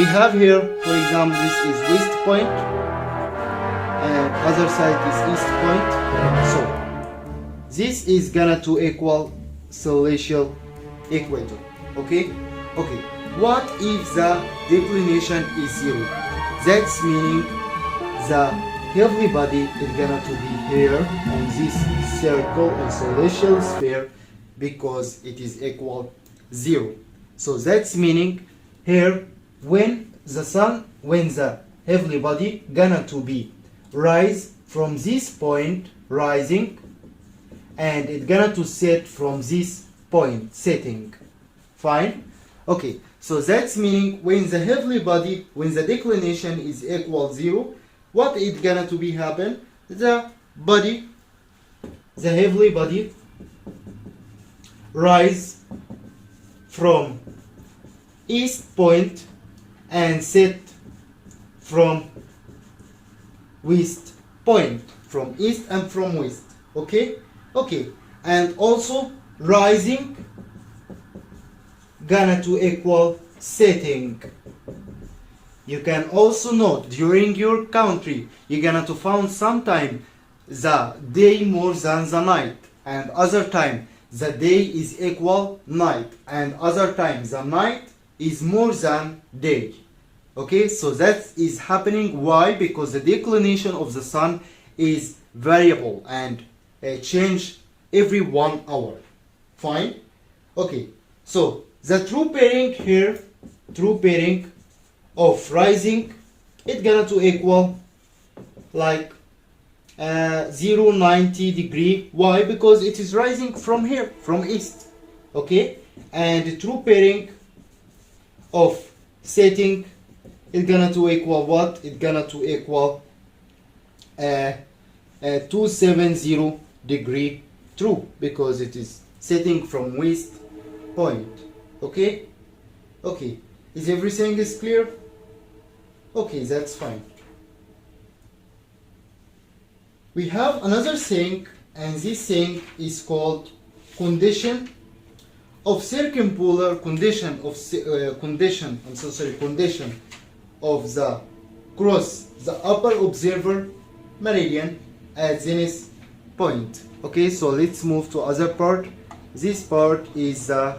we have here, for example, this is west point and other side is east point. So this is gonna to equal celestial equator. Okay. What if the declination is 0? That's meaning the heavenly body is gonna to be here on this circle and celestial sphere because it is equal 0. So that's meaning here when the heavenly body gonna to be rise from this point, rising, and it gonna to set from this point, setting. Fine. Okay, so that's meaning when the heavenly body, when the declination is equal 0, what is gonna to be happen? The heavenly body rise from east point and set from west point, from east and from west. Okay, and also rising gonna to equal setting. You can also note during your country you're gonna to find sometime the day more than the night, and other time the day is equal night, and other time the night is more than day. Okay, so that is happening. Why? Because the declination of the sun is variable and change every 1 hour. Fine. Okay, so the true pairing here, true pairing of rising, it's gonna to equal like 0-90 degree. Why? Because it is rising from here, from east. Okay, and the true pairing of setting is gonna to equal what? It's gonna to equal 270 degree true, because it is setting from west point. Okay, is everything is clear? Okay, that's fine. We have another thing, and this thing is called condition of circumpolar, condition of the cross the upper observer meridian at zenith point. Okay, so let's move to other part. This part is the